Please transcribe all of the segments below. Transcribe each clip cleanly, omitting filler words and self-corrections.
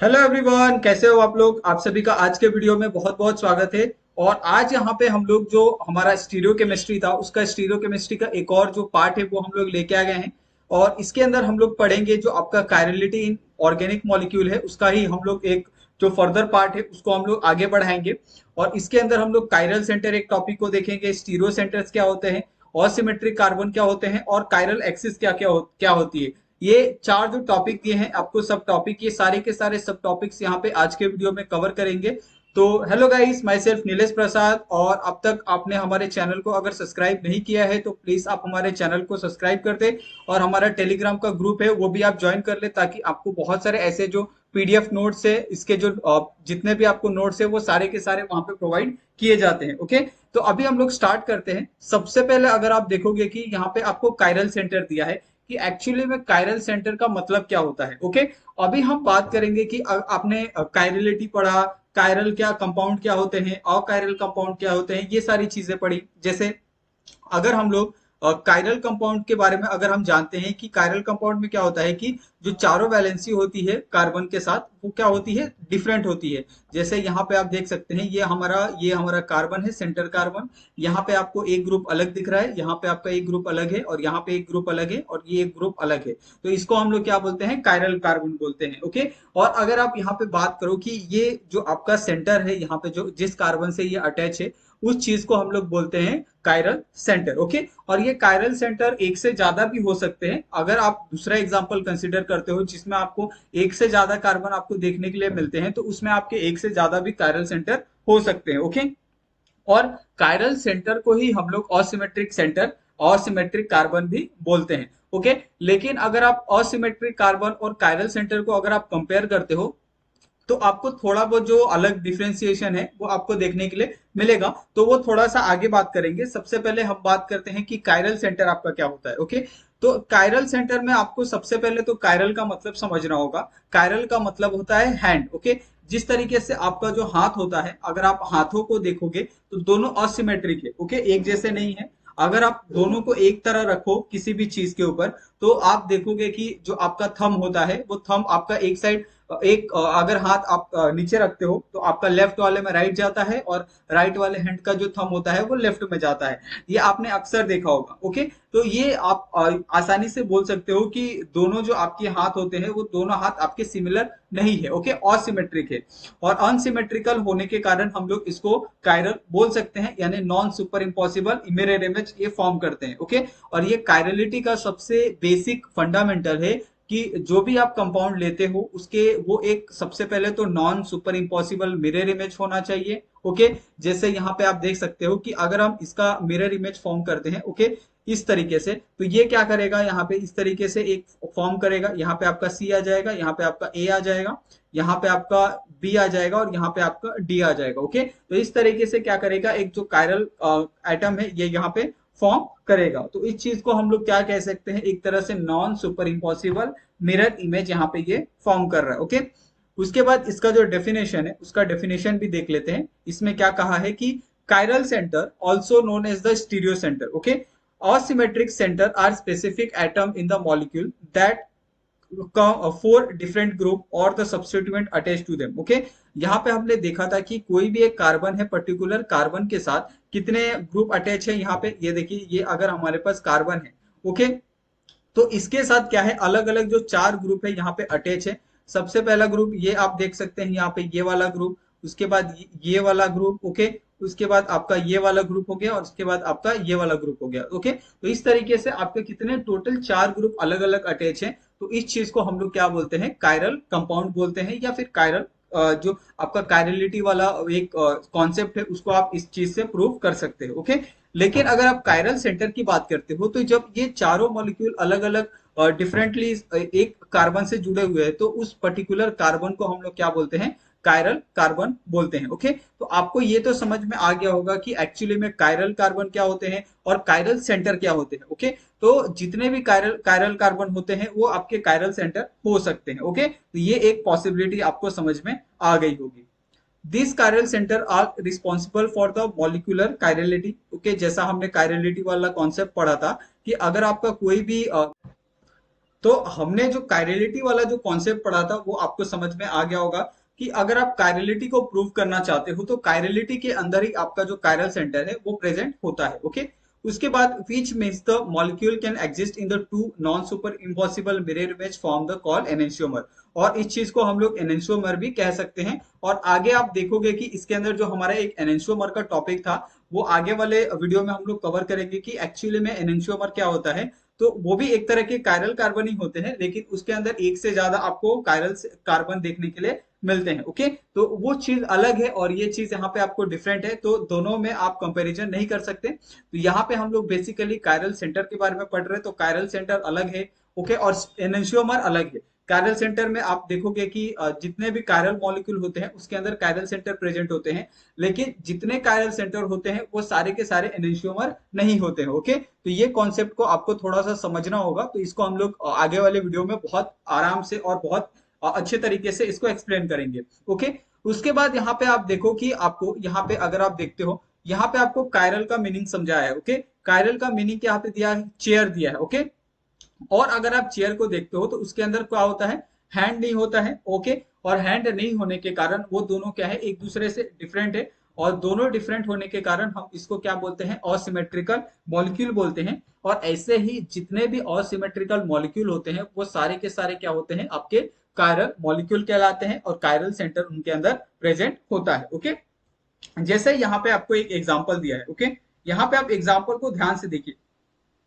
Hello everyone, कैसे हो आप लोग। आप सभी का आज के वीडियो में बहुत बहुत स्वागत है। और आज यहाँ पे हम लोग जो हमारा स्टीरियो केमिस्ट्री था उसका स्टीरियो केमिस्ट्री का एक और जो पार्ट है वो हम लोग लेके आ गए हैं। और इसके अंदर हम लोग पढ़ेंगे जो आपका कायरलिटी इन ऑर्गेनिक मॉलिक्यूल है उसका ही हम लोग एक जो फर्दर पार्ट है उसको हम लोग आगे बढ़ाएंगे। और इसके अंदर हम लोग कायरल सेंटर एक टॉपिक को देखेंगे, स्टीरियो सेंटर्स क्या होते हैं, असिमेट्रिक कार्बन क्या होते हैं और कायरल एक्सिस क्या होती है। ये चार जो टॉपिक दिए हैं आपको, सब टॉपिक, ये सारे के सारे सब टॉपिक्स यहाँ पे आज के वीडियो में कवर करेंगे। तो hello guys, myself Nilesh Prasad. और अब तक आपने हमारे चैनल को अगर सब्सक्राइब नहीं किया है तो प्लीज आप हमारे चैनल को सब्सक्राइब कर दे। और हमारा टेलीग्राम का ग्रुप है वो भी आप ज्वाइन कर ले, ताकि आपको बहुत सारे ऐसे जो पीडीएफ नोट्स है, इसके जो जितने भी आपको नोट्स है वो सारे के सारे वहां पे प्रोवाइड किए जाते हैं। ओके, तो अभी हम लोग स्टार्ट करते हैं। सबसे पहले अगर आप देखोगे कि यहाँ पे आपको कायरल सेंटर दिया है कि एक्चुअली में कायरल सेंटर का मतलब क्या होता है। ओके, अभी हम बात करेंगे कि आपने कायरलिटी पढ़ा, कायरल क्या कंपाउंड क्या होते हैं, अकायरल कंपाउंड क्या होते हैं, ये सारी चीजें पढ़ी। जैसे अगर हम लोग कायरल कंपाउंड के बारे में अगर हम जानते हैं कि कायरल कंपाउंड में क्या होता है कि जो चारों वैलेंसी होती है कार्बन के साथ वो क्या होती है, डिफरेंट होती है। जैसे यहाँ पे आप देख सकते हैं ये हमारा कार्बन है, सेंटर कार्बन। यहाँ पे आपको एक ग्रुप अलग दिख रहा है, यहाँ पे आपका एक ग्रुप अलग है, और यहाँ पे एक ग्रुप अलग है, और ये एक ग्रुप अलग है। तो इसको हम लोग क्या बोलते हैं, कायरल कार्बन बोलते हैं। ओके, और अगर आप यहाँ पे बात करो कि ये जो आपका सेंटर है, यहाँ पे जो जिस कार्बन से ये अटैच है उस चीज को हम लोग बोलते हैं कायरल सेंटर। ओके, और ये कायरल सेंटर एक से ज्यादा भी हो सकते हैं। अगर आप दूसरा एग्जांपल कंसीडर करते हो जिसमें आपको एक से ज्यादा कार्बन आपको देखने के लिए मिलते हैं, तो उसमें आपके एक से ज्यादा भी कायरल सेंटर हो सकते हैं। ओके, और कायरल सेंटर को ही हम लोग असिमेट्रिक सेंटर, असिमेट्रिक कार्बन भी बोलते हैं। ओके, लेकिन अगर आप असिमेट्रिक कार्बन और कायरल सेंटर को अगर आप कंपेयर करते हो तो आपको थोड़ा बहुत जो अलग डिफरेंशिएशन है वो आपको देखने के लिए मिलेगा। तो वो थोड़ा सा आगे बात करेंगे। सबसे पहले हम बात करते हैं कि कायरल सेंटर आपका क्या होता है। ओके, तो कायरल सेंटर में आपको सबसे पहले तो कायरल का मतलब समझना होगा। कायरल का मतलब होता है हैंड। ओके, जिस तरीके से आपका जो हाथ होता है, अगर आप हाथों को देखोगे तो दोनों असिमेट्रिक है। ओके, एक जैसे नहीं है। अगर आप दोनों को एक तरह रखो किसी भी चीज के ऊपर, तो आप देखोगे कि जो आपका थंब होता है वो थंब आपका एक साइड, अगर हाथ आप नीचे रखते हो तो आपका लेफ्ट वाले में राइट जाता है, और राइट वाले हैंड का जो थंब होता है वो लेफ्ट में जाता है। ये आपने अक्सर देखा होगा। ओके, तो ये आप आसानी से बोल सकते हो कि दोनों जो आपके हाथ होते हैं वो दोनों हाथ आपके सिमिलर नहीं है। ओके, असिमेट्रिक है। और अनसिमेट्रिकल होने के कारण हम लोग इसको कायरल बोल सकते हैं, यानी non super impossible mirror image ये फॉर्म करते हैं। ओके, और ये कायरलिटी का सबसे बेसिक फंडामेंटल है कि जो भी आप कंपाउंड लेते हो उसके वो एक सबसे पहले तो non super impossible mirror image होना चाहिए। ओके, जैसे यहाँ पे आप देख सकते हो कि अगर हम इसका मिरर इमेज फॉर्म करते हैं, ओके, इस तरीके से, तो ये क्या करेगा, यहाँ पे इस तरीके से एक फॉर्म करेगा। यहाँ पे आपका सी आ जाएगा, यहाँ पे आपका ए आ जाएगा, यहाँ पे आपका बी आ जाएगा, और यहाँ पे आपका डी आ जाएगा। ओके, तो इस तरीके से क्या करेगा, एक जो कायरल एटम है ये यहाँ पे फॉर्म करेगा। तो इस चीज को हम लोग क्या कह सकते हैं, एक तरह से non super impossible mirror image यहाँ पे ये फॉर्म कर रहा है। ओके, उसके बाद इसका जो डेफिनेशन है उसका डेफिनेशन भी देख लेते हैं। इसमें क्या कहा है कि chiral centre also known as the stereo centre. Okay, asymmetric center are specific atom in the molecule that four different group और the substituent attach to them. Okay, यहाँ पे हमने देखा था कि कोई भी एक कार्बन है, पर्टिकुलर कार्बन के साथ कितने ग्रुप अटैच है। यहाँ पे ये देखिए, ये अगर हमारे पास कार्बन है, ओके, तो इसके साथ क्या है, अलग अलग जो चार ग्रुप है यहाँ पे अटैच है। सबसे पहला ग्रुप ये आप देख सकते हैं यहाँ पे, ये वाला ग्रुप, उसके बाद ये वाला ग्रुप। ओके, उसके बाद आपका ये वाला ग्रुप हो गया, और उसके बाद आपका ये वाला ग्रुप हो गया। ओके, तो इस तरीके से आपके कितने टोटल चार ग्रुप अलग अलग अटैच हैं। तो इस चीज को हम लोग क्या बोलते हैं, कायरल कंपाउंड बोलते हैं, या फिर कायरल जो आपका कायरलिटी वाला एक कॉन्सेप्ट है उसको आप इस चीज से प्रूव कर सकते हो। ओके, लेकिन अगर आप कायरल सेंटर की बात करते हो तो जब ये चारों मॉलिक्यूल अलग अलग डिफरेंटली एक कार्बन से जुड़े हुए हैं, तो उस पर्टिकुलर कार्बन को हम लोग क्या बोलते हैं, कायरल कार्बन बोलते हैं। ओके, तो आपको ये तो समझ में आ गया होगा कि एक्चुअली में कायरल कार्बन क्या होते हैं और कायरल सेंटर क्या होते हैं। ओके, तो जितने भी कायरल कायरल कार्बन होते हैं वो आपके कायरल सेंटर हो सकते हैं। ओके, तो ये एक पॉसिबिलिटी आपको समझ में आ गई होगी। This chiral center are responsible for the molecular chirality. Okay, जैसा हमने कायरलिटी वाला कॉन्सेप्ट पढ़ा था कि अगर आपका कोई भी तो हमने जो कायरलिटी वाला जो कॉन्सेप्ट पढ़ा था वो आपको समझ में आ गया होगा कि अगर आप कायरलिटी को प्रूव करना चाहते हो तो कायरलिटी के अंदर ही आपका जो कायरल सेंटर है वो प्रेजेंट होता है। ओके, उसके बाद which means the molecule can exist in the two non super impossible mirror image form the call enantiomer, और इस चीज को हम लोग एनेंशियोमर भी कह सकते हैं। और आगे आप देखोगे कि इसके अंदर जो हमारा एक एनेंशियोमर का टॉपिक था वो आगे वाले वीडियो में हम लोग कवर करेंगे कि एक्चुअली में एनेंशियोमर क्या होता है। तो वो भी एक तरह के कायरल कार्बन ही होते हैं, लेकिन उसके अंदर एक से ज्यादा आपको कायरल कार्बन देखने के लिए मिलते हैं। ओके, तो वो चीज अलग है और ये चीज यहाँ पे आपको डिफरेंट है, तो दोनों में आप कंपैरिजन नहीं कर सकते। तो यहाँ पे हम लोग बेसिकली कायरल सेंटर के बारे में पढ़ रहे हैं, तो कायरल सेंटर अलग है। ओके, और एनेंशियोमर अलग है। कायरल सेंटर में आप देखोगे कि जितने भी कायरल मॉलिक्यूल होते हैं उसके अंदर कायरल सेंटर प्रेजेंट होते हैं, लेकिन जितने कायरल सेंटर होते हैं वो सारे के सारे एनेंशियोमर नहीं होते हैं। ओके, तो ये कॉन्सेप्ट को आपको थोड़ा सा समझना होगा, तो इसको हम लोग आगे वाले वीडियो में बहुत आराम से और बहुत अच्छे तरीके से इसको एक्सप्लेन करेंगे। ओके, उसके बाद यहाँ पे आप देखो कि आपको यहाँ पे अगर आप देखते हो यहाँ पे आपको कायरल का मीनिंग समझाया है। ओके, कायरल का मीनिंग क्या पे दिया है, चेयर दिया है। ओके, और अगर आप चेयर को देखते हो तो उसके अंदर क्या होता है, हैंड नहीं होता है। ओके, और हैंड नहीं होने के कारण वो दोनों क्या है, एक दूसरे से डिफरेंट है, और दोनों डिफरेंट होने के कारण हम इसको क्या बोलते हैं, असिमेट्रिकल मॉलिक्यूल बोलते हैं। और ऐसे ही जितने भी असिमेट्रिकल मॉलिक्यूल होते हैं वो सारे के सारे क्या होते हैं, आपके कायरल मॉलिक्यूल कहलाते हैं, और कायरल सेंटर उनके अंदर प्रेजेंट होता है। ओके, जैसे यहाँ पे आपको एक एग्जाम्पल दिया है। ओके, यहाँ पे आप एग्जाम्पल को ध्यान से देखिए।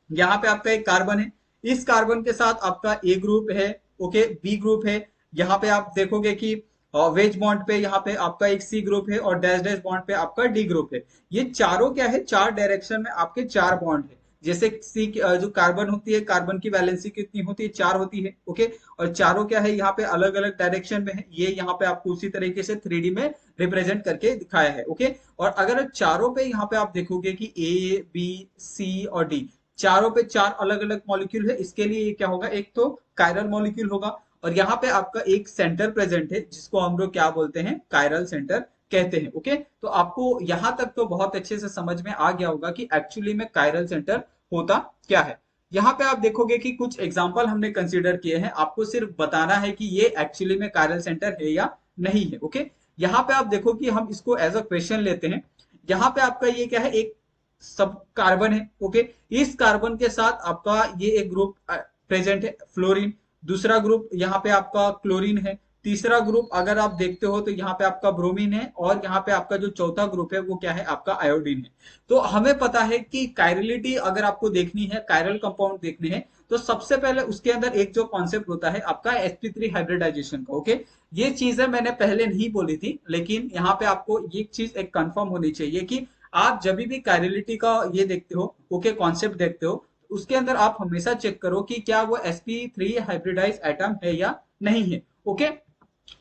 यहाँ पे आपका एक कार्बन है, इस कार्बन के साथ आपका ए ग्रुप है। ओके, बी ग्रुप है। यहाँ पे आप देखोगे कि वेज बॉन्ड पे यहाँ पे आपका एक सी ग्रुप है, और डैश डैश बॉन्ड पे आपका डी ग्रुप है। ये चारों क्या है, चार डायरेक्शन में आपके चार बॉन्ड है। जैसे सी जो कार्बन होती है, कार्बन की वैलेंसी कितनी होती है, चार होती है। ओके, और चारों क्या है, यहाँ पे अलग अलग डायरेक्शन में है। ये यहाँ पे आपको उसी तरीके से 3D में रिप्रेजेंट करके दिखाया है। ओके, और अगर चारों पे यहाँ पे आप देखोगे कि ए बी सी और डी, चारों पे चार अलग अलग मॉलिक्यूल है, इसके लिए ये क्या होगा, एक तो कायरल मॉलिक्यूल होगा, और यहाँ पे आपका एक सेंटर प्रेजेंट है जिसको हम लोग क्या बोलते हैं, कायरल सेंटर कहते हैं। ओके, तो आपको यहां तक तो बहुत अच्छे से समझ में आ गया होगा कि एक्चुअली में कायरल सेंटर होता क्या है। यहाँ पे आप देखोगे कि कुछ एग्जाम्पल हमने कंसिडर किए हैं, आपको सिर्फ बताना है कि ये एक्चुअली में कायरल सेंटर है या नहीं है। ओके, यहाँ पे आप देखो कि हम इसको एज अ क्वेश्चन लेते हैं। यहाँ पे आपका ये क्या है, एक सब कार्बन है। ओके, इस कार्बन के साथ आपका ये एक ग्रुप प्रेजेंट है, फ्लोरीन। दूसरा ग्रुप यहाँ पे आपका क्लोरीन है। तीसरा ग्रुप अगर आप देखते हो तो यहाँ पे आपका ब्रोमीन है, और यहाँ पे आपका जो चौथा ग्रुप है वो क्या है, आपका आयोडीन है। तो हमें पता है कि कायरलिटी अगर आपको देखनी है, कायरल कंपाउंड देखने हैं, तो सबसे पहले उसके अंदर एक जो कॉन्सेप्ट होता है आपका sp3 हाइब्रिडाइजेशन का। ओके, ये चीजें मैंने पहले नहीं बोली थी, लेकिन यहाँ पे आपको ये चीज एक कंफर्म होनी चाहिए कि आप जब भी कायरलिटी का ये देखते हो, ओके, कॉन्सेप्ट देखते हो, उसके अंदर आप हमेशा चेक करो कि क्या वो sp3 हाइब्रिडाइज एटम है या नहीं है। ओके,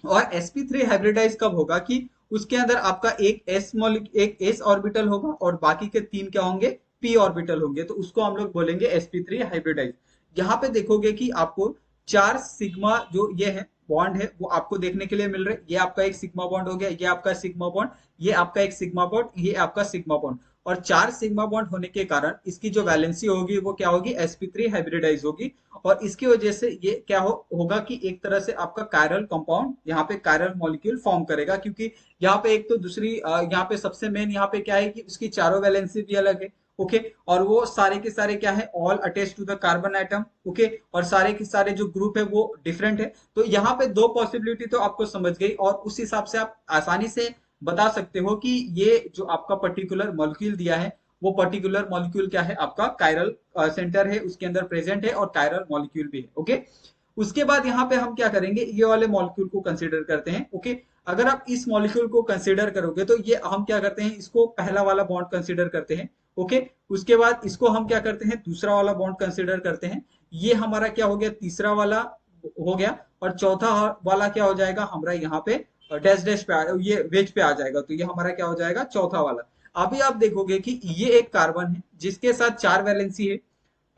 और sp3 हाइब्रिडाइज कब होगा कि उसके अंदर आपका एक s ऑर्बिटल होगा और बाकी के तीन क्या होंगे, p ऑर्बिटल होंगे, तो उसको हम लोग बोलेंगे sp3 हाइब्रिडाइज। यहाँ पे देखोगे कि आपको चार सिग्मा जो ये है बॉन्ड है वो आपको देखने के लिए मिल रहे हैं। ये आपका एक सिग्मा बॉन्ड हो गया, ये आपका सिग्मा बॉन्ड, ये आपका एक सिग्मा बॉन्ड, ये आपका सिग्मा बॉन्ड, और चार सिग्मा बॉन्ड होने के कारण इसकी जो वैलेंसी होगी वो क्या होगी, sp3 हाइब्रिडाइज होगी। और इसकी वजह से ये क्या होगा कि एक तरह से आपका कायरल कंपाउंड यहाँ पे कायरल मॉलिक्यूल फॉर्म करेगा, क्योंकि यहाँ पे एक तो दूसरी यहाँ पे सबसे मेन यहाँ पे क्या है कि उसकी चारों वैलेंसी भी अलग है। ओके, और वो सारे के सारे क्या है, all attach to the carbon atom. Okay, और सारे के सारे जो ग्रुप है वो डिफरेंट है। तो यहाँ पे दो पॉसिबिलिटी तो आपको समझ गई, और उस हिसाब से आप आसानी से बता सकते हो कि ये जो आपका पर्टिकुलर मॉलिक्यूल दिया है वो पर्टिकुलर मॉलिक्यूल क्या है, आपका कायरल सेंटर है, उसके अंदर प्रेजेंट है, और कायरल मॉलिक्यूल भी है। ओके, उसके बाद यहाँ पे हम क्या करेंगे, ये वाले मॉलिक्यूल को कंसीडर करते हैं। ओके, अगर आप इस मॉलिक्यूल को कंसीडर करोगे तो ये हम क्या करते हैं, इसको पहला वाला बॉन्ड कंसीडर करते हैं। ओके, उसके बाद इसको हम क्या करते हैं, दूसरा वाला बॉन्ड कंसीडर करते हैं। ये हमारा क्या हो गया, तीसरा वाला हो गया, और चौथा वाला क्या हो जाएगा हमारा यहाँ पे डैश डैश पे ये वेज पे आ जाएगा, तो ये हमारा क्या हो जाएगा, चौथा वाला। अभी आप देखोगे कि ये एक कार्बन है जिसके साथ चार वैलेंसी है,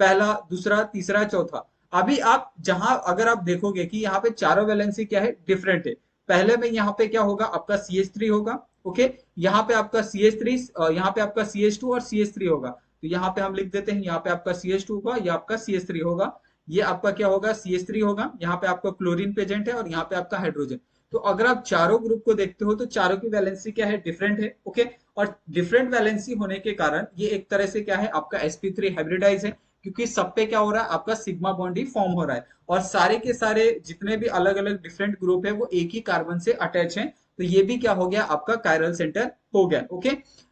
पहला दूसरा तीसरा चौथा। अभी आप जहां अगर आप देखोगे कि यहाँ पे चारों वैलेंसी क्या है, डिफरेंट है। पहले में यहाँ पे क्या होगा, आपका CH3 होगा। ओके, यहाँ पे आपका CH3, यहाँ पे आपका CH2 और CH3 होगा। तो यहाँ पे हम लिख देते हैं, यहाँ पे आपका CH2 होगा, ये आपका CH3 होगा। ये आपका क्या होगा, CH3 होगा, यहाँ पे आपका क्लोरीन प्रेजेंट है और यहाँ पे आपका हाइड्रोजन। तो अगर आप चारों ग्रुप को देखते हो तो चारों की वैलेंसी क्या है, डिफरेंट है। ओके, और डिफरेंट वैलेंसी होने के कारण ये एक तरह से क्या है, आपका sp3 हाइब्रिडाइज है, क्योंकि सब पे क्या हो रहा है, आपका सिग्मा बॉन्ड ही फॉर्म हो रहा है और सारे के सारे जितने भी अलग अलग डिफरेंट ग्रुप है वो एक ही कार्बन से अटैच हैं। तो ये भी क्या हो गया, आपका कायरल सेंटर हो गया। ओके,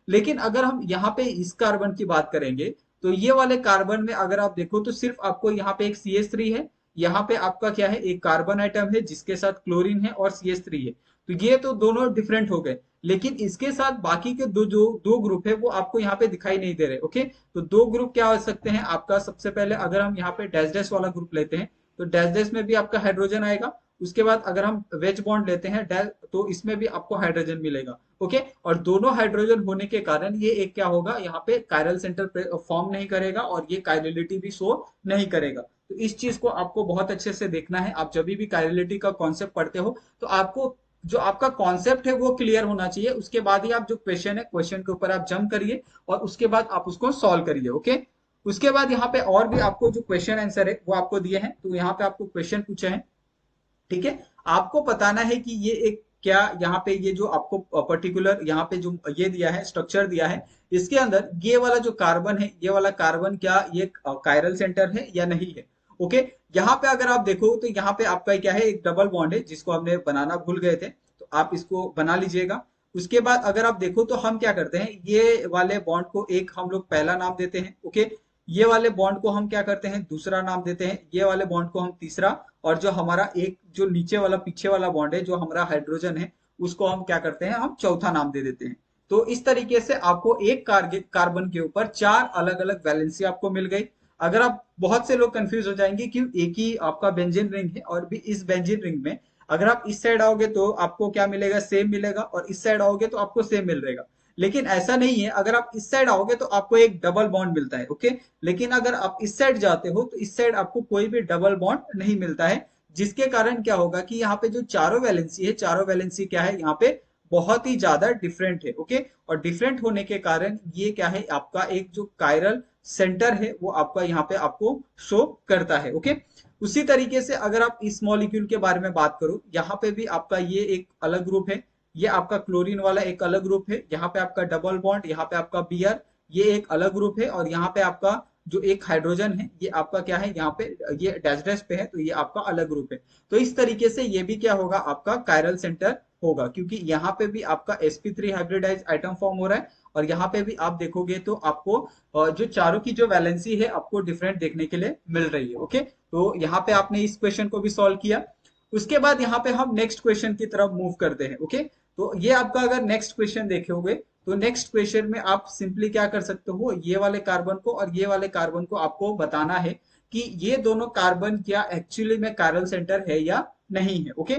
लेकिन अगर हम यहाँ पे इस कार्बन की बात करेंगे तो ये वाले कार्बन में अगर आप देखो तो सिर्फ आपको यहाँ पे एक CH3 है, यहाँ पे आपका क्या है, एक कार्बन आइटम है जिसके साथ क्लोरीन है और CH3 है। तो ये तो दोनों डिफरेंट हो गए, लेकिन इसके साथ बाकी के दो ग्रुप है वो आपको यहाँ पे दिखाई नहीं दे रहे। ओके, तो दो ग्रुप क्या हो सकते हैं आपका, सबसे पहले अगर हम यहाँ पे डैश डैश वाला ग्रुप लेते हैं तो डैश डैश में भी आपका हाइड्रोजन आएगा। उसके बाद अगर हम वेज बॉन्ड लेते हैं तो इसमें भी आपको हाइड्रोजन मिलेगा। ओके, और दोनों हाइड्रोजन होने के कारण ये एक क्या होगा, यहाँ पे कायरल सेंटर फॉर्म नहीं करेगा और ये कायरलिटी भी शो नहीं करेगा। तो इस चीज को आपको बहुत अच्छे से देखना है। आप जब भी कायरलिटी का कॉन्सेप्ट पढ़ते हो तो आपको जो आपका कॉन्सेप्ट है वो क्लियर होना चाहिए, उसके बाद ही आप जो क्वेश्चन है क्वेश्चन के ऊपर आप जंप करिए और उसके बाद आप उसको सॉल्व करिए। ओके, उसके बाद यहाँ पे और भी आपको जो क्वेश्चन आंसर है वो आपको दिए हैं, तो यहाँ पे आपको क्वेश्चन पूछे हैं। ठीक है, आपको बताना है कि ये एक क्या, यहाँ पे ये जो आपको पर्टिकुलर यहाँ पे जो ये दिया है, स्ट्रक्चर दिया है, इसके अंदर ये वाला जो कार्बन है, ये वाला कार्बन क्या ये कायरल सेंटर है या नहीं है। ओके, यहाँ पे अगर आप देखो तो यहाँ पे आपका क्या है, एक डबल बॉन्ड है जिसको हमने बनाना भूल गए थे, तो आप इसको बना लीजिएगा। उसके बाद अगर आप देखो तो हम क्या करते हैं, ये वाले बॉन्ड को एक हम लोग पहला नाम देते हैं। ओके, ये वाले बॉन्ड को हम क्या करते हैं, दूसरा नाम देते हैं, ये वाले बॉन्ड को हम तीसरा, और जो हमारा एक जो नीचे वाला पीछे वाला बॉन्ड है जो हमारा हाइड्रोजन है उसको हम क्या करते हैं, हम चौथा नाम दे देते हैं। तो इस तरीके से आपको एक कार्बन के ऊपर चार अलग अलग वैलेंसी आपको मिल गई। अगर आप, बहुत से लोग कंफ्यूज हो जाएंगे कि एक ही आपका बेंजीन रिंग है और भी इस बेंजीन रिंग में अगर आप इस साइड आओगे तो आपको क्या मिलेगा, सेम मिलेगा, और इस साइड आओगे तो आपको सेम मिल रहेगा। लेकिन ऐसा नहीं है, अगर आप इस साइड आओगे तो आपको एक डबल बॉन्ड मिलता है। ओके, लेकिन अगर आप इस साइड जाते हो तो इस साइड आपको कोई भी डबल बॉन्ड नहीं मिलता है, जिसके कारण क्या होगा कि यहाँ पे जो चारों वैलेंसी है, चारों वैलेंसी क्या है, यहाँ पे बहुत ही ज्यादा डिफरेंट है। ओके, और डिफरेंट होने के कारण ये क्या है, आपका एक जो कायरल सेंटर है वो आपका यहाँ पे आपको शो करता है। ओके, उसी तरीके से अगर आप इस मॉलिक्यूल के बारे में बात करो, यहाँ पे भी आपका ये एक अलग ग्रुप है, ये आपका क्लोरीन वाला एक अलग ग्रुप है, यहाँ पे आपका डबल बॉन्ड, यहाँ पे आपका Br, ये एक अलग ग्रुप है, और यहाँ पे आपका जो एक हाइड्रोजन है ये आपका क्या है, यहाँ पे ये डैश डैश पे है तो ये आपका अलग ग्रुप है। तो इस तरीके से ये भी क्या होगा, आपका कायरल सेंटर होगा, क्योंकि यहाँ पे भी आपका sp3 हाइब्रिडाइज आइटम फॉर्म हो रहा है और यहाँ पे भी आप देखोगे तो आपको जो चारों की जो वैलेंसी है आपको डिफरेंट देखने के लिए मिल रही है। ओके, तो यहाँ पे आपने इस क्वेश्चन को भी सॉल्व किया। उसके बाद यहाँ पे हम नेक्स्ट क्वेश्चन की तरफ मूव करते हैं। ओके, तो ये आपका अगर नेक्स्ट क्वेश्चन देखोगे तो नेक्स्ट क्वेश्चन में आप सिंपली क्या कर सकते हो, ये वाले कार्बन को और ये वाले कार्बन को आपको बताना है कि ये दोनों कार्बन क्या एक्चुअली में कायरल सेंटर है या नहीं है। ओके,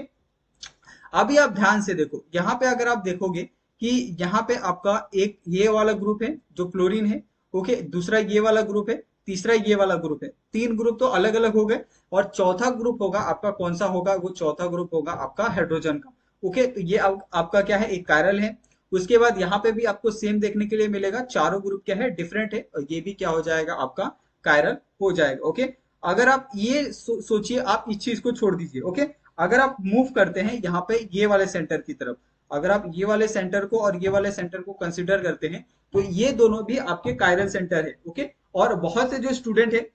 अभी आप ध्यान से देखो, यहाँ पे अगर आप देखोगे कि यहाँ पे आपका एक ये वाला ग्रुप है जो क्लोरीन है। ओके, दूसरा ये वाला ग्रुप है, तीसरा ये वाला ग्रुप है, तीन ग्रुप तो अलग अलग हो गए, और चौथा ग्रुप होगा आपका कौन सा होगा, वो चौथा ग्रुप होगा आपका हाइड्रोजन का। ओके, तो ये आपका क्या है, एक कायरल है। उसके बाद यहाँ पे भी आपको सेम देखने के लिए मिलेगा, चारों ग्रुप क्या है, डिफरेंट है, और ये भी क्या हो जाएगा, आपका कायरल हो जाएगा। ओके, अगर आप ये सोचिए, आप इस चीज को छोड़ दीजिए। ओके, अगर आप मूव करते हैं यहाँ पे ये वाले सेंटर की तरफ, अगर आप ये वाले सेंटर को और ये वाले सेंटर को कंसिडर करते हैं तो ये दोनों भी आपके कायरल सेंटर है। ओके, और बहुत से जो स्टूडेंट है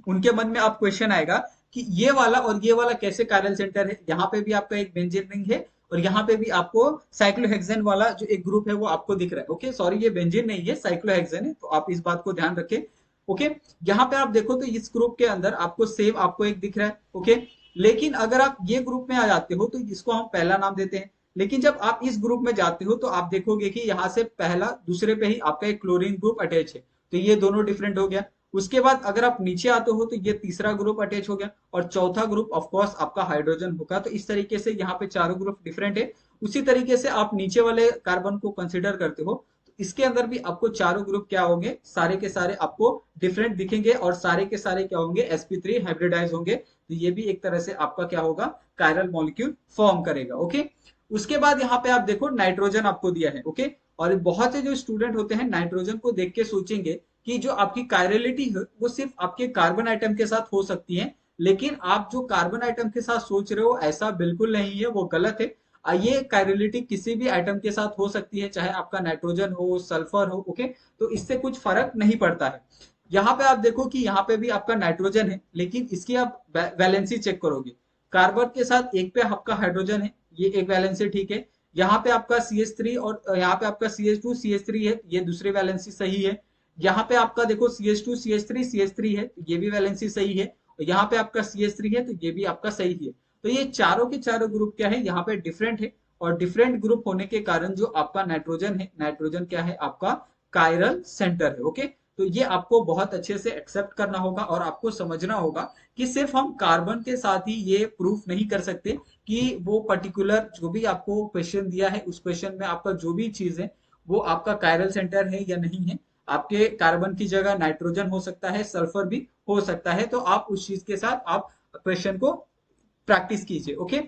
उनके मन में आप क्वेश्चन आएगा कि ये वाला और ये वाला कैसे कायरल सेंटर है, यहाँ पे भी आपका एक बेंजीन रिंग है और यहाँ पे भी आपको साइक्लोहेक्सेन वाला जो एक ग्रुप है वो आपको दिख रहा है। ओके, सॉरी ये बेंजीन नहीं है, साइक्लोहेक्सेन है, तो आप इस बात को ध्यान रखें। ओके, यहाँ पे आप देखो तो इस ग्रुप के अंदर आपको सेम आपको एक दिख रहा है। ओके, लेकिन अगर आप ये ग्रुप में आ जाते हो तो इसको हम पहला नाम देते हैं, लेकिन जब आप इस ग्रुप में जाते हो तो आप देखोगे कि यहाँ से पहला दूसरे पे ही आपका एक क्लोरीन ग्रुप अटैच है, तो ये दोनों डिफरेंट हो गया। उसके बाद अगर आप नीचे आते हो तो ये तीसरा ग्रुप अटैच हो गया, और चौथा ग्रुप ऑफ कोर्स आपका हाइड्रोजन होगा। तो इस तरीके से यहाँ पे चारों ग्रुप डिफरेंट है। उसी तरीके से आप नीचे वाले कार्बन को कंसिडर करते हो तो इसके अंदर भी आपको चारों ग्रुप क्या होंगे, सारे के सारे आपको डिफरेंट दिखेंगे और सारे के सारे क्या होंगे, sp3 हाइब्रिडाइज होंगे। तो ये भी एक तरह से आपका क्या होगा, कायरल मॉलिक्यूल फॉर्म करेगा। ओके, उसके बाद यहाँ पे आप देखो नाइट्रोजन आपको दिया है। ओके, और बहुत से जो स्टूडेंट होते हैं नाइट्रोजन को देख के सोचेंगे कि जो आपकी कायरलिटी है वो सिर्फ आपके कार्बन आइटम के साथ हो सकती है, लेकिन आप जो कार्बन आइटम के साथ सोच रहे हो ऐसा बिल्कुल नहीं है, वो गलत है। ये कायरलिटी किसी भी आइटम के साथ हो सकती है, चाहे आपका नाइट्रोजन हो, सल्फर हो, ओके। तो इससे कुछ फर्क नहीं पड़ता है। यहाँ पे आप देखो कि यहाँ पे भी आपका नाइट्रोजन है, लेकिन इसकी आप वैलेंसी चेक करोगे, कार्बन के साथ एक पे आपका हाइड्रोजन है, ये एक वैलेंसी ठीक है। यहाँ पे आपका CH3 और यहाँ पे आपका CH2 CH3 है, ये दूसरी वैलेंसी सही है। यहाँ पे आपका देखो CH2 CH3 CH3 है, ये भी वैलेंसी सही है। और यहाँ पे आपका CH3 है, तो ये भी आपका सही है। तो ये चारों के चारों ग्रुप क्या है, यहाँ पे डिफरेंट है। और डिफरेंट ग्रुप होने के कारण जो आपका नाइट्रोजन है, नाइट्रोजन क्या है आपका कायरल सेंटर है, ओके। तो ये आपको बहुत अच्छे से एक्सेप्ट करना होगा और आपको समझना होगा कि सिर्फ हम कार्बन के साथ ही ये प्रूफ नहीं कर सकते कि वो पर्टिकुलर जो भी आपको क्वेश्चन दिया है उस क्वेश्चन में आपका जो भी चीज है वो आपका कायरल सेंटर है या नहीं है। आपके कार्बन की जगह नाइट्रोजन हो सकता है, सल्फर भी हो सकता है, तो आप उस चीज के साथ आप क्वेश्चन को प्रैक्टिस कीजिए, ओके।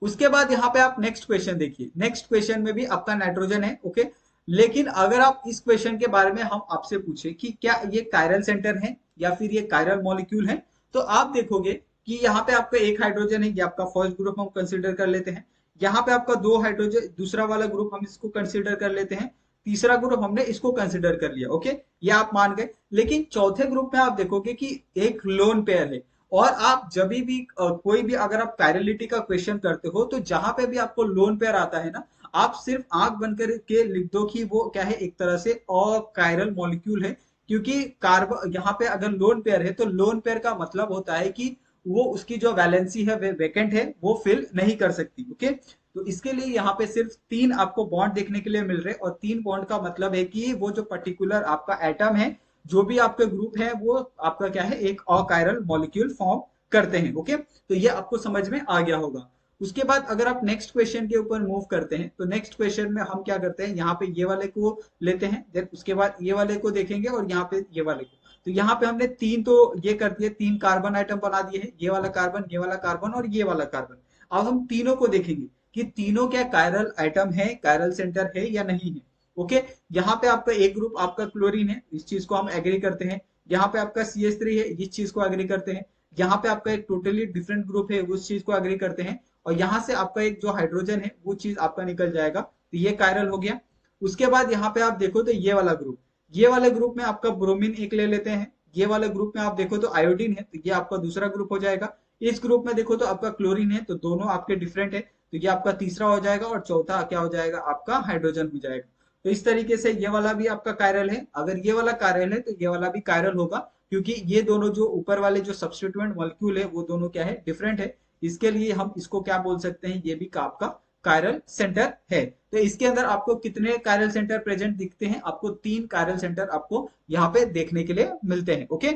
उसके बाद यहाँ पे आप नेक्स्ट क्वेश्चन देखिए, नेक्स्ट क्वेश्चन में भी आपका नाइट्रोजन है, ओके। लेकिन अगर आप इस क्वेश्चन के बारे में हम आपसे पूछे कि क्या ये कायरल सेंटर है या फिर ये कायरल मॉलिक्यूल है, तो आप देखोगे कि यहाँ पे आपका एक हाइड्रोजन है, ये आपका फर्स्ट ग्रुप हम कंसिडर कर लेते हैं। यहाँ पे आपका दो हाइड्रोजन, दूसरा वाला ग्रुप हम इसको कंसिडर कर लेते हैं। तीसरा ग्रुप हमने इसको कंसिडर कर लिया, ओके, ये आप मान गए। लेकिन चौथे ग्रुप में आप देखोगे कि एक लोन पेयर है। और आप जब भी कोई भी अगर आप कायरलिटी का क्वेश्चन करते हो तो जहां पे भी आपको लोन पेयर आता है ना, आप सिर्फ आंख बंद करके लिख दो कि वो क्या है, एक तरह से अकायरल मॉलिक्यूल है। क्योंकि कार्बन यहाँ पे अगर लोन पेयर है तो लोन पेयर का मतलब होता है कि वो उसकी जो वैलेंसी है वेकेंट है, वो फिल नहीं कर सकती, ओके। तो इसके लिए यहाँ पे सिर्फ तीन आपको बॉन्ड देखने के लिए मिल रहे हैं, और तीन बॉन्ड का मतलब है कि वो जो पर्टिकुलर आपका एटम है, जो भी आपके ग्रुप है, वो आपका क्या है, एक अकायरल मॉलिक्यूल फॉर्म करते हैं, ओके। तो ये आपको समझ में आ गया होगा। उसके बाद अगर आप नेक्स्ट क्वेश्चन के ऊपर मूव करते हैं तो नेक्स्ट क्वेश्चन में हम क्या करते हैं, यहाँ पे ये वाले को लेते हैं, देन उसके बाद ये वाले को देखेंगे और यहाँ पे ये वाले को। तो यहाँ पे हमने तीन तो ये कर दिए, तीन कार्बन आइटम बना दिए हैं, ये वाला कार्बन, ये वाला कार्बन और ये वाला कार्बन। अब हम तीनों को देखेंगे कि तीनों क्या कायरल आइटम है, कायरल सेंटर है या नहीं है, ओके। यहाँ पे आपका एक ग्रुप आपका क्लोरीन है, इस चीज को हम एग्री करते हैं। यहाँ पे आपका CH3 है, इस चीज को एग्री करते हैं। यहाँ पे आपका एक टोटली डिफरेंट ग्रुप है, उस चीज को एग्री करते हैं। और यहाँ से आपका एक जो हाइड्रोजन है वो चीज आपका निकल जाएगा, तो ये कायरल हो गया। उसके बाद यहाँ पे आप देखो तो ये वाला ग्रुप, ये वाले ग्रुप में आपका ब्रोमीन एक ले लेते हैं। ये वाले ग्रुप में आप देखो तो आयोडीन है, तो ये आपका दूसरा ग्रुप हो जाएगा। इस ग्रुप में देखो तो आपका क्लोरीन है, तो दोनों आपके डिफरेंट है, तो ये आपका तीसरा हो जाएगा। और चौथा क्या हो जाएगा, आपका हाइड्रोजन हो जाएगा। तो इस तरीके से ये वाला भी आपका कायरल है। अगर ये वाला कायरल है तो ये वाला भी कायरल होगा, क्योंकि ये दोनों जो ऊपर वाले जो सब्स्टिट्यूएंट मॉलिक्यूल है वो दोनों क्या है, डिफरेंट है। इसके लिए हम इसको क्या बोल सकते हैं, ये भी आपका कायरल सेंटर है। तो इसके अंदर आपको कितने कायरल सेंटर प्रेजेंट दिखते हैं, आपको तीन कायरल सेंटर आपको यहाँ पे देखने के लिए मिलते हैं, ओके।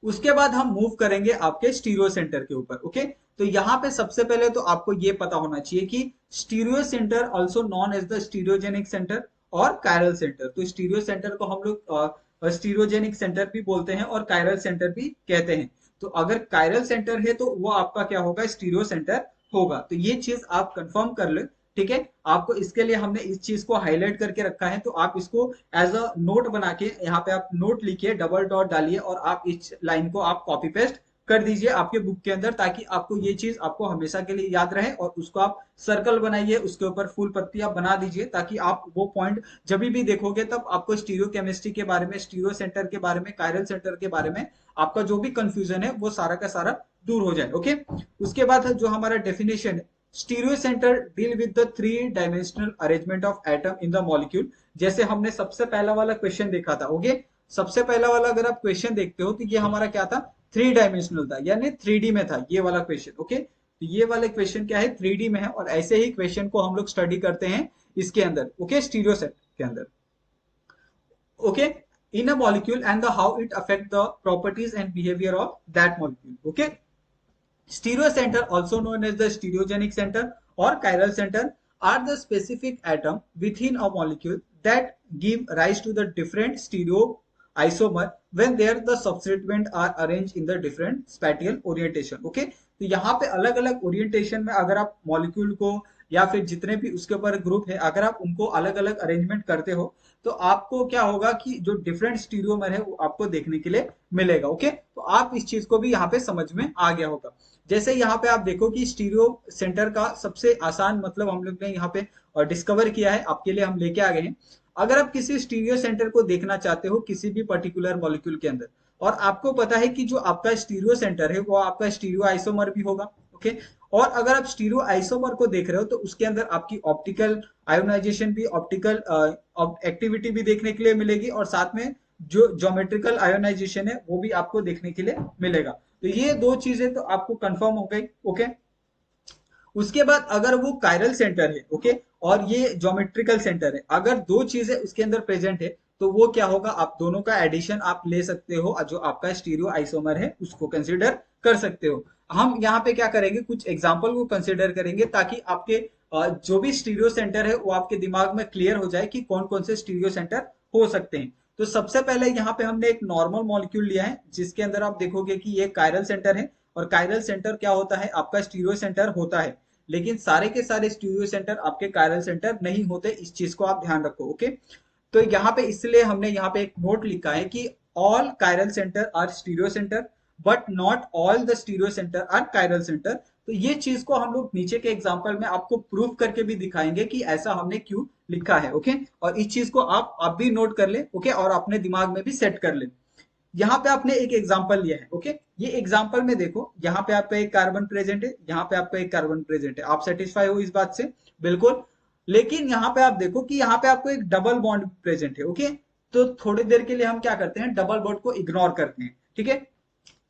उसके बाद हम मूव करेंगे आपके स्टीरियो सेंटर के ऊपर, ओके। तो यहाँ पे सबसे पहले तो आपको ये पता होना चाहिए कि stereo center also known as the stereogenic center और कायरल सेंटर। तो स्टीरियो सेंटर को हम लोग स्टीरियोजेनिक सेंटर भी बोलते हैं और कायरल सेंटर भी कहते हैं। तो अगर कायरल सेंटर है तो वो आपका क्या होगा, स्टीरियो सेंटर होगा। तो ये चीज आप कंफर्म कर ले, ठीक है। आपको इसके लिए हमने इस चीज को हाईलाइट करके रखा है, तो आप इसको एज अ नोट बना के यहाँ पे आप नोट लिखिए, डबल डॉट डालिए और आप इस लाइन को आप कॉपी पेस्ट कर दीजिए आपके बुक के अंदर, ताकि आपको ये चीज आपको हमेशा के लिए याद रहे। और उसको आप सर्कल बनाइए, उसके ऊपर फूल पत्ती आप बना दीजिए, ताकि आप वो पॉइंट जब भी देखोगे तब आपको स्टीरियो केमिस्ट्री के बारे में, स्टीरियो सेंटर के बारे में, कायरल सेंटर के बारे में आपका जो भी कंफ्यूजन है वो सारा का सारा दूर हो जाए, ओके। उसके बाद जो हमारा डेफिनेशन है, stereo centre deal with the three dimensional arrangement of atom in the molecule. जैसे हमने सबसे पहला वाला क्वेश्चन देखा था, ओके। सबसे पहला वाला अगर आप क्वेश्चन देखते हो तो ये हमारा क्या था, थ्री डायमेंशनल था, यानी 3D में था ये वाला क्वेश्चन, ओके। तो ये वाला क्वेश्चन क्या है, 3D में है। और ऐसे ही क्वेश्चन को हम लोग स्टडी करते हैं इसके अंदर, ओके, स्टीरियो सेट के अंदर, okay, in a molecule and the how it affect the properties and behaviour of that molecule, okay. Stereo center, also known as the stereogenic center or chiral center, are the specific atom within a molecule that give rise to the different stereo isomer when there the substituent are arranged in the different spatial orientation, okay। तो यहाँ पे अलग अलग orientation में अगर आप molecule को या फिर जितने भी उसके ऊपर ग्रुप है, अगर आप उनको अलग अलग अरेंजमेंट करते हो तो आपको क्या होगा कि जो डिफरेंट स्टीरियोमर है वो आपको देखने के लिए मिलेगा। ओके, तो आप इस चीज को भी यहाँ पे समझ में आ गया होगा। जैसे यहाँ पे आप देखो कि स्टीरियो सेंटर का सबसे आसान मतलब हम लोग ने यहाँ पे डिस्कवर किया है, आपके लिए हम लेके आ गए हैं। अगर आप किसी स्टीरियो सेंटर को देखना चाहते हो किसी भी पर्टिकुलर मॉलिक्यूल के अंदर, और आपको पता है कि जो आपका स्टीरियो सेंटर है वो आपका स्टीरियो आइसोमर भी होगा। ओके, और अगर आप स्टीरियो आइसोमर को देख रहे हो तो उसके अंदर आपकी ऑप्टिकल आयोनाइजेशन भी, ऑप्टिकल एक्टिविटी भी देखने के लिए मिलेगी, और साथ में जो ज्योमेट्रिकल आयोनाइजेशन है वो भी आपको देखने के लिए मिलेगा। तो ये दो चीजें तो आपको कंफर्म हो गई। ओके, उसके बाद अगर वो कायरल सेंटर है, ओके, और ये ज्योमेट्रिकल सेंटर है, अगर दो चीजें उसके अंदर प्रेजेंट है तो वो क्या होगा, आप दोनों का एडिशन आप ले सकते हो, जो आपका स्टीरियो आइसोमर है उसको कंसिडर कर सकते हो। हम यहाँ पे क्या करेंगे, कुछ एग्जाम्पल को कंसिडर करेंगे ताकि आपके जो भी स्टीरियो सेंटर है वो आपके दिमाग में क्लियर हो जाए कि कौन कौन से स्टीरियो सेंटर हो सकते हैं। तो सबसे पहले यहाँ पे हमने एक नॉर्मल मॉलिक्यूल लिया है जिसके अंदर आप देखोगे कि ये कायरल सेंटर है, और कायरल सेंटर क्या होता है, आपका स्टीरियो सेंटर होता है। लेकिन सारे के सारे स्टीरियो सेंटर आपके कायरल सेंटर नहीं होते, इस चीज को आप ध्यान रखो। ओके, तो यहाँ पे इसलिए हमने यहाँ पे एक नोट लिखा है कि all chiral center are stereo center but not all the stereo center are chiral center. तो ये चीज को हम लोग नीचे के एग्जांपल में आपको प्रूफ करके भी दिखाएंगे कि ऐसा हमने क्यों लिखा है। ओके, और इस चीज को आप भी नोट कर ले। ओके, और अपने दिमाग में भी सेट कर ले। यहाँ पे आपने एक एग्जांपल लिया है। ओके, ये एग्जांपल में देखो, यहाँ पे आपका एक कार्बन प्रेजेंट है, यहाँ पे आपका एक कार्बन प्रेजेंट है। आप सेटिस्फाई हो इस बात से? बिल्कुल। लेकिन यहाँ पे आप देखो कि यहाँ पे आपको एक डबल बॉन्ड प्रेजेंट है। ओके, तो थोड़ी देर के लिए हम क्या करते हैं, डबल बॉन्ड को इग्नोर करते हैं। ठीक है,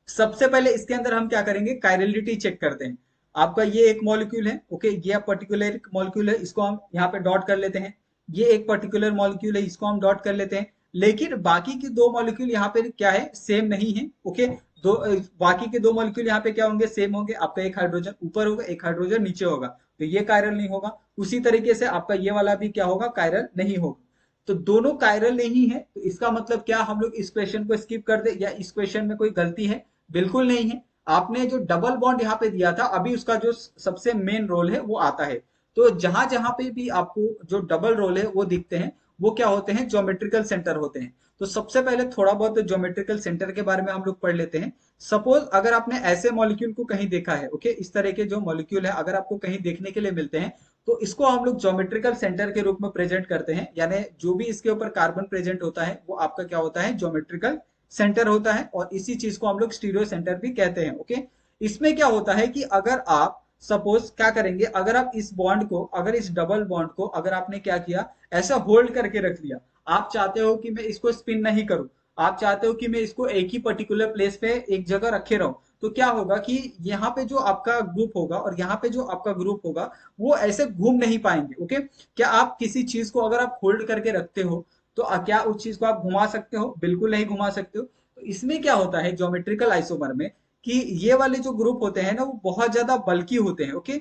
सबसे पहले इसके अंदर हम क्या करेंगे, कायरलिटी चेक करते हैं। आपका ये एक मॉलिक्यूल है। ओके, ये पर्टिकुलर मॉलिक्यूल है, इसको हम यहाँ पे डॉट कर लेते हैं। ये एक पर्टिकुलर मॉलिक्यूल है, इसको हम डॉट कर लेते हैं। लेकिन बाकी की दो मॉलिक्यूल यहाँ पे क्या है, सेम नहीं है। ओके, दो बाकी के दो मॉलिक्यूल यहाँ पे क्या होंगे, सेम होंगे। आपका एक हाइड्रोजन ऊपर होगा, एक हाइड्रोजन नीचे होगा, तो ये कायरल नहीं होगा। उसी तरीके से आपका ये वाला भी क्या होगा, कायरल नहीं होगा। तो दोनों कायरल नहीं है, तो इसका मतलब क्या, हम लोग इस क्वेश्चन को स्किप कर दे, या इस क्वेश्चन में कोई गलती है? बिल्कुल नहीं है। आपने जो डबल बॉन्ड यहाँ पे दिया था, अभी उसका जो सबसे मेन रोल है वो आता है। तो जहां जहां पे भी आपको जो डबल रोल है वो दिखते हैं, वो क्या होते हैं, ज्योमेट्रिकल सेंटर होते हैं। तो सबसे पहले थोड़ा बहुत ज्योमेट्रिकल सेंटर के बारे में हम लोग पढ़ लेते हैं। सपोज अगर आपने ऐसे मॉलिक्यूल को कहीं देखा है, ओके, इस तरह के जो मॉलिक्यूल है अगर आपको कहीं देखने के लिए मिलते हैं, तो इसको हम लोग ज्योमेट्रिकल सेंटर के रूप में प्रेजेंट करते हैं। यानी जो भी इसके ऊपर कार्बन प्रेजेंट होता है वो आपका क्या होता है, ज्योमेट्रिकल सेंटर होता है, और इसी चीज को हम लोग स्टीरियो सेंटर भी कहते हैं। ओके, इसमें क्या होता है कि अगर आप सपोज क्या करेंगे, अगर आप इस बॉन्ड को, अगर इस डबल बॉन्ड को अगर आपने क्या किया, ऐसा होल्ड करके रख लिया, आप चाहते हो कि मैं इसको स्पिन नहीं करूं, आप चाहते हो कि मैं इसको एक ही पर्टिकुलर प्लेस पे एक जगह रखे रहूं, तो क्या होगा कि यहाँ पे जो आपका ग्रुप होगा और यहाँ पे जो आपका ग्रुप होगा वो ऐसे घूम नहीं पाएंगे। ओके, क्या आप किसी चीज को अगर आप होल्ड करके रखते हो तो क्या उस चीज को आप घुमा सकते हो? बिल्कुल नहीं घुमा सकते हो। तो इसमें क्या होता है ज्योमेट्रिकल आइसोमर में, कि ये वाले जो ग्रुप होते हैं ना वो बहुत ज्यादा बल्की होते हैं। ओके,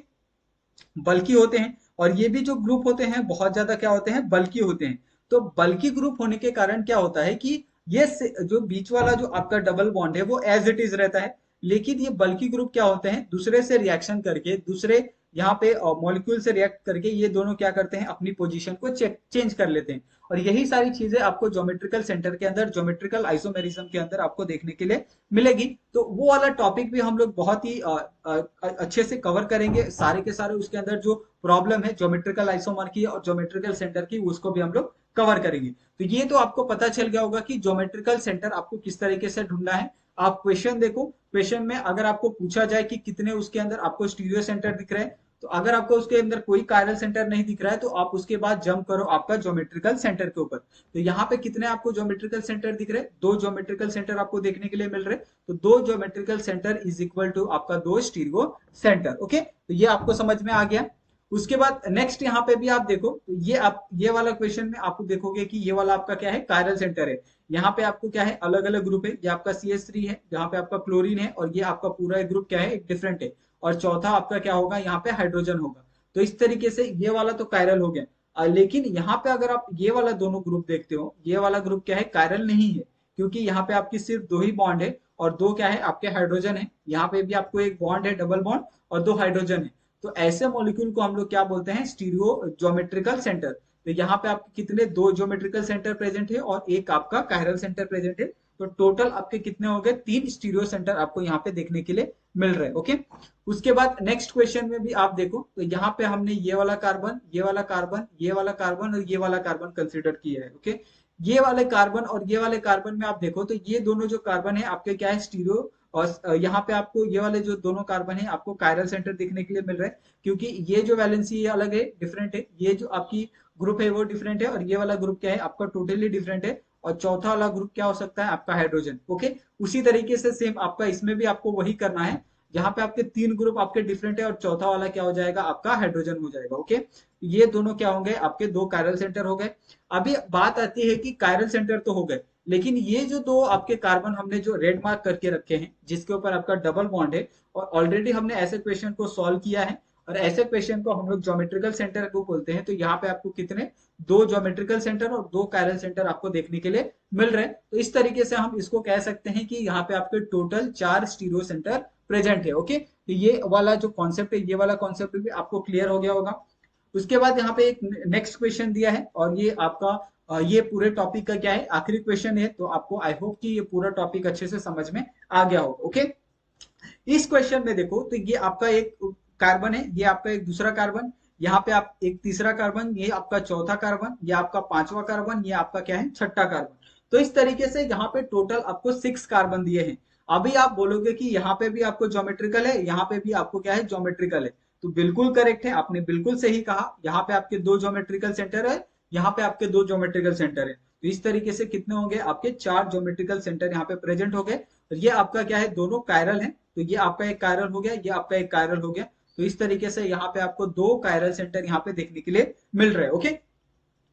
बल्की होते हैं, और ये भी जो ग्रुप होते हैं बहुत ज्यादा क्या होते हैं, बल्की होते हैं। तो बल्की ग्रुप होने के कारण क्या होता है कि ये जो बीच वाला जो आपका डबल बॉन्ड है वो एज इट इज रहता है। लेकिन ये बल्की ग्रुप क्या होते हैं, दूसरे से रिएक्शन करके, दूसरे यहाँ पे मॉलिक्यूल से रिएक्ट करके ये दोनों क्या करते हैं, अपनी पोजीशन को चेंज कर लेते हैं। और यही सारी चीजें आपको ज्योमेट्रिकल सेंटर के अंदर, ज्योमेट्रिकल आइसोमेरिज्म के अंदर आपको देखने के लिए मिलेगी। तो वो वाला टॉपिक भी हम लोग बहुत ही अच्छे से कवर करेंगे। सारे के सारे उसके अंदर जो प्रॉब्लम है ज्योमेट्रिकल आइसोमर की और ज्योमेट्रिकल सेंटर की, उसको भी हम लोग कवर करेंगे। तो ये तो आपको पता चल गया होगा कि ज्योमेट्रिकल सेंटर आपको किस तरीके से ढूंढना है। आप क्वेश्चन देखो, क्वेश्चन में अगर आपको पूछा जाए कि कितने उसके अंदर आपको स्टीरियो सेंटर दिख रहे हैं, तो अगर आपको उसके अंदर कोई कायरल सेंटर नहीं दिख रहा है तो आप उसके बाद जंप करो आपका ज्योमेट्रिकल सेंटर के ऊपर। तो यहाँ पे कितने आपको ज्योमेट्रिकल सेंटर दिख रहे हैं? दो ज्योमेट्रिकल सेंटर आपको देखने के लिए मिल रहे हैं। तो दो geometrical center is equal to आपका दो स्टीरियो सेंटर। ओके, तो ये आपको समझ में आ गया। उसके बाद नेक्स्ट यहाँ पे भी आप देखो, तो ये आप ये वाला क्वेश्चन में आप देखोगे कि ये वाला आपका क्या है, कायरल सेंटर है। यहाँ पे आपको क्या है, अलग अलग ग्रुप है। ये आपका CH3 है, यहाँ पे आपका क्लोरीन है, और ये आपका पूरा एक ग्रुप क्या है, एक डिफरेंट है। और चौथा आपका क्या होगा, यहाँ पे हाइड्रोजन होगा। तो इस तरीके से ये वाला तो कायरल हो गया। लेकिन यहाँ पे अगर आप ये वाला दोनों ग्रुप देखते हो, ये वाला ग्रुप क्या है, कायरल नहीं है, क्योंकि यहाँ पे आपकी सिर्फ दो ही बॉन्ड है, और दो क्या है, आपके हाइड्रोजन है। यहाँ पे भी आपको एक बॉन्ड है, डबल बॉन्ड, और दो हाइड्रोजन है। तो ऐसे मॉलिक्यूल को हम लोग क्या बोलते हैं, स्टीरियो ज्योमेट्रिकल सेंटर। तो यहाँ पे आपके कितने, दो ज्योमेट्रिकल सेंटर प्रेजेंट है और एक आपका कायरल सेंटर प्रेजेंट है। तो टोटल आपके कितने हो गए, 3 स्टीरियो सेंटर आपको यहाँ पे देखने के लिए मिल रहे हैं। ओके, उसके बाद नेक्स्ट क्वेश्चन में भी आप देखो तो यहाँ पे हमने ये वाला कार्बन, ये वाला कार्बन, ये वाला कार्बन और ये वाला कार्बन कंसिडर किया है। ओके, ये वाले कार्बन और ये वाले कार्बन में आप देखो तो ये दोनों जो कार्बन है आपके क्या है, स्टीरियो। और यहाँ पे आपको ये वाले जो दोनों कार्बन है आपको कायरल सेंटर देखने के लिए मिल रहा है, क्योंकि ये जो वैलेंसी है अलग है, डिफरेंट है, ये जो आपकी ग्रुप है वो डिफरेंट है, और ये वाला ग्रुप क्या है आपका टोटली डिफरेंट है। और चौथा वाला ग्रुप क्या हो सकता है आपका, हाइड्रोजन। ओके, उसी तरीके से सेम आपका इसमें भी आपको वही करना है, जहां पे आपके 3 ग्रुप आपके डिफरेंट है और चौथा वाला क्या हो जाएगा आपका हाइड्रोजन हो जाएगा। ओके, ये दोनों क्या होंगे आपके, 2 कायरल सेंटर हो गए। अभी बात आती है कि कायरल सेंटर तो हो गए, लेकिन ये जो 2 आपके कार्बन हमने जो रेड मार्क करके रखे हैं जिसके ऊपर आपका डबल बॉन्ड है, और ऑलरेडी हमने ऐसे क्वेश्चन को सॉल्व किया है, और ऐसे क्वेश्चन को हम लोग ज्योमेट्रिकल सेंटर को बोलते हैं। तो यहाँ पे आपको कितने, 2 ज्योमेट्रिकल सेंटर और 2 कायरल सेंटर आपको देखने के लिए मिल रहे हैं। तो इस तरीके से हम इसको कह सकते हैं कि यहाँ पे आपके टोटल 4 स्टीरियो सेंटर प्रेजेंट है। ओके, तो ये वाला जो कॉन्सेप्ट है, ये वाला कॉन्सेप्ट भी आपको क्लियर हो गया होगा। उसके बाद यहाँ पे एक नेक्स्ट क्वेश्चन दिया है, और ये आपका ये पूरे टॉपिक का क्या है, आखिरी क्वेश्चन है। तो आपको आई होप कि ये पूरा टॉपिक अच्छे से समझ में आ गया होगा। ओके, इस क्वेश्चन में देखो तो ये आपका एक कार्बन है, ये आपका एक दूसरा कार्बन, यहाँ पे आप एक तीसरा कार्बन, ये आपका चौथा कार्बन, ये आपका पांचवा कार्बन, ये आपका क्या है, छठा कार्बन। तो इस तरीके से यहाँ पे टोटल आपको 6 कार्बन दिए हैं। अभी आप बोलोगे कि यहाँ पे भी आपको ज्योमेट्रिकल है, यहाँ पे भी आपको क्या है, ज्योमेट्रिकल है। तो बिल्कुल करेक्ट है, आपने बिल्कुल सही कहा। यहाँ पे आपके 2 ज्योमेट्रिकल सेंटर है, यहाँ पे आपके 2 ज्योमेट्रिकल सेंटर है। तो इस तरीके से कितने होंगे आपके, 4 ज्योमेट्रिकल सेंटर यहाँ पे प्रेजेंट हो गए। और ये आपका क्या है, दोनों कायरल है। तो ये आपका एक कायरल हो गया, ये आपका एक कायरल हो गया। तो इस तरीके से यहाँ पे आपको 2 कायरल सेंटर यहाँ पे देखने के लिए मिल रहे हैं। ओके,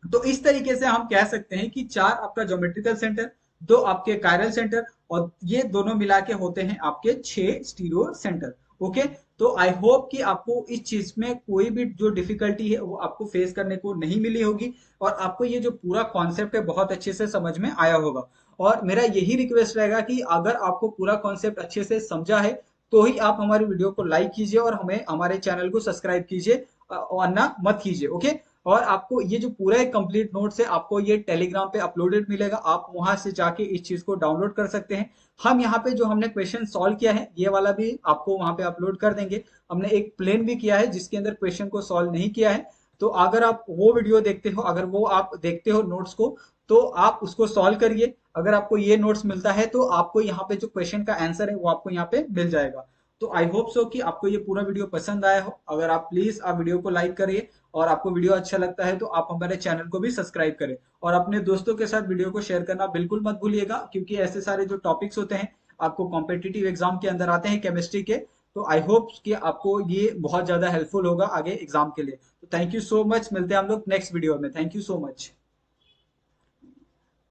तो इस तरीके से हम कह सकते हैं कि 4 आपका ज्योमेट्रिकल सेंटर, 2 आपके कायरल सेंटर, और ये दोनों मिला के होते हैं आपके 6 स्टीरियो सेंटर। ओके, तो आई होप कि आपको इस चीज में कोई भी जो डिफिकल्टी है वो आपको फेस करने को नहीं मिली होगी, और आपको ये जो पूरा कॉन्सेप्ट है बहुत अच्छे से समझ में आया होगा। और मेरा यही रिक्वेस्ट रहेगा कि अगर आपको पूरा कॉन्सेप्ट अच्छे से समझा है तो ही आप हमारी वीडियो को लाइक कीजिए और हमें, हमारे चैनल को सब्सक्राइब कीजिए, वरना मत कीजिए। ओके, और आपको ये जो पूरा एक कंप्लीट नोट्स है आपको ये टेलीग्राम पे अपलोडेड मिलेगा, आप वहां से जाके इस चीज को डाउनलोड कर सकते हैं। हम यहाँ पे जो हमने क्वेश्चन सॉल्व किया है ये वाला भी आपको वहां पे अपलोड कर देंगे। हमने एक प्लेन भी किया है जिसके अंदर क्वेश्चन को सॉल्व नहीं किया है। तो अगर आप वो वीडियो देखते हो, अगर वो आप देखते हो नोट्स को, तो आप उसको सॉल्व करिए। अगर आपको ये नोट्स मिलता है तो आपको यहाँ पे जो क्वेश्चन का आंसर है वो आपको यहाँ पे मिल जाएगा। तो आई होप सो कि आपको ये पूरा वीडियो पसंद आया हो। अगर आप प्लीज आप वीडियो को लाइक करिए, और आपको वीडियो अच्छा लगता है तो आप हमारे चैनल को भी सब्सक्राइब करें, और अपने दोस्तों के साथ वीडियो को शेयर करना बिल्कुल मत भूलिएगा, क्योंकि ऐसे सारे जो टॉपिक्स होते हैं आपको कॉम्पिटिटिव एग्जाम के अंदर आते हैं केमिस्ट्री के। तो आई होप कि आपको ये बहुत ज्यादा हेल्पफुल होगा आगे एग्जाम के लिए। तो थैंक यू सो मच, मिलते हैं हम लोग नेक्स्ट वीडियो में। Thank you so much.